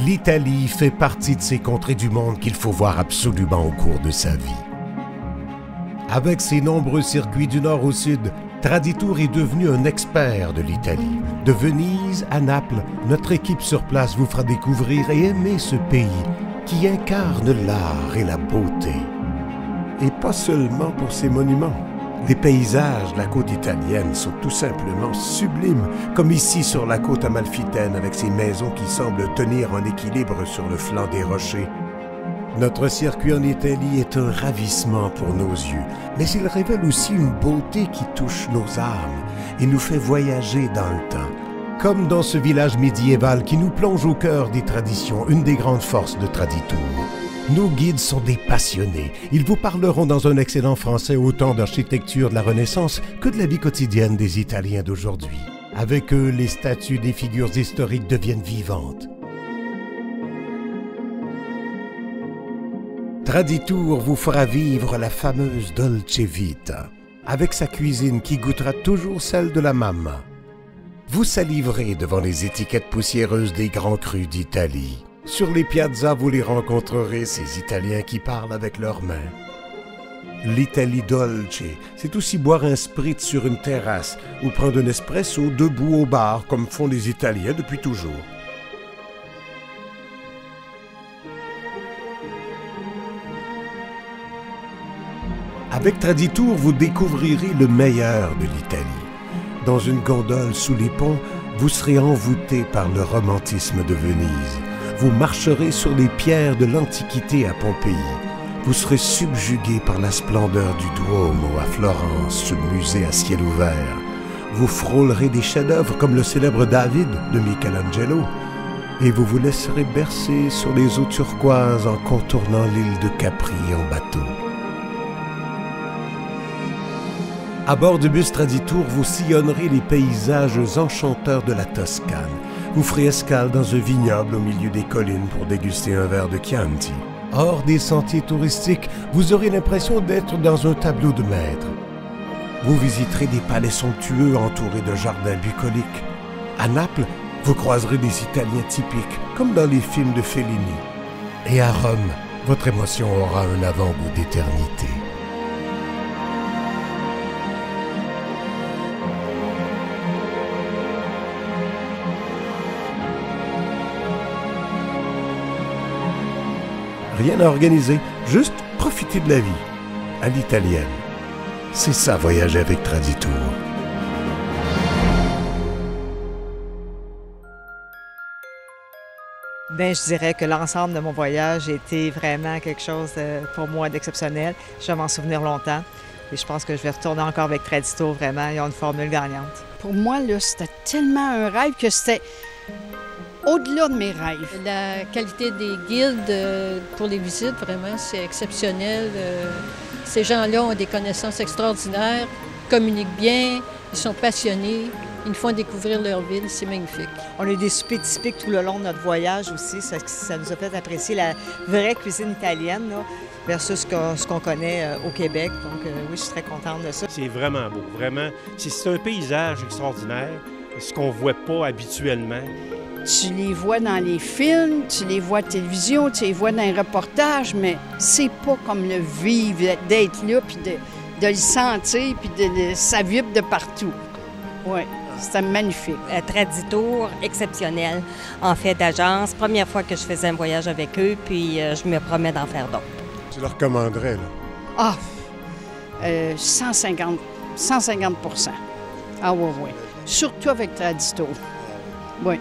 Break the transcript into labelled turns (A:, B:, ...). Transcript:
A: L'Italie fait partie de ces contrées du monde qu'il faut voir absolument au cours de sa vie. Avec ses nombreux circuits du nord au sud, Traditour est devenu un expert de l'Italie. De Venise à Naples, notre équipe sur place vous fera découvrir et aimer ce pays qui incarne l'art et la beauté. Et pas seulement pour ses monuments. Les paysages de la côte italienne sont tout simplement sublimes, comme ici sur la côte amalfitaine avec ses maisons qui semblent tenir en équilibre sur le flanc des rochers. Notre circuit en Italie est un ravissement pour nos yeux, mais il révèle aussi une beauté qui touche nos âmes et nous fait voyager dans le temps. Comme dans ce village médiéval qui nous plonge au cœur des traditions, une des grandes forces de Traditour. Nos guides sont des passionnés. Ils vous parleront dans un excellent français autant d'architecture de la Renaissance que de la vie quotidienne des Italiens d'aujourd'hui. Avec eux, les statues des figures historiques deviennent vivantes. Traditour vous fera vivre la fameuse Dolce Vita, avec sa cuisine qui goûtera toujours celle de la mamma. Vous saliverez devant les étiquettes poussiéreuses des grands crus d'Italie. Sur les piazzas, vous les rencontrerez, ces Italiens qui parlent avec leurs mains. L'Italie dolce, c'est aussi boire un spritz sur une terrasse ou prendre un espresso debout au bar, comme font les Italiens depuis toujours. Avec Traditour, vous découvrirez le meilleur de l'Italie. Dans une gondole sous les ponts, vous serez envoûté par le romantisme de Venise. Vous marcherez sur les pierres de l'Antiquité à Pompéi. Vous serez subjugué par la splendeur du Duomo à Florence, ce musée à ciel ouvert. Vous frôlerez des chefs-d'œuvre comme le célèbre David de Michelangelo. Et vous vous laisserez bercer sur les eaux turquoises en contournant l'île de Capri en bateau. À bord du bus Traditour, vous sillonnerez les paysages enchanteurs de la Toscane. Vous ferez escale dans un vignoble au milieu des collines pour déguster un verre de Chianti. Hors des sentiers touristiques, vous aurez l'impression d'être dans un tableau de maître. Vous visiterez des palais somptueux entourés de jardins bucoliques. À Naples, vous croiserez des Italiens typiques, comme dans les films de Fellini. Et à Rome, votre émotion aura un avant-goût d'éternité. Rien à organiser, juste profiter de la vie, à l'italienne. C'est ça, voyager avec Traditour.
B: Bien, je dirais que l'ensemble de mon voyage a été vraiment quelque chose pour moi d'exceptionnel. Je vais m'en souvenir longtemps et je pense que je vais retourner encore avec Traditour, vraiment. Ils ont une formule gagnante.
C: Pour moi, là, c'était tellement un rêve que c'était au-delà de mes rêves.
D: La qualité des guides pour les visites, vraiment, c'est exceptionnel. Ces gens-là ont des connaissances extraordinaires, communiquent bien, ils sont passionnés, ils nous font découvrir leur ville, c'est magnifique.
B: On a eu des soupers typiques tout le long de notre voyage aussi. Ça nous a fait apprécier la vraie cuisine italienne là, versus ce qu'on connaît au Québec. Donc oui, je suis très contente de ça.
E: C'est vraiment beau, vraiment. C'est un paysage extraordinaire, ce qu'on ne voit pas habituellement.
C: Tu les vois dans les films, tu les vois à la télévision, tu les vois dans les reportages, mais c'est pas comme le vivre, d'être là, puis de le sentir, puis ça vibre de partout. Oui, c'était magnifique.
F: Traditour, exceptionnel. En fait d'agence, première fois que je faisais un voyage avec eux, puis je me promets d'en faire d'autres.
A: Tu le recommanderais, là?
C: Ah, 150 %. Ah oui, oui. Surtout avec Traditour. Oui.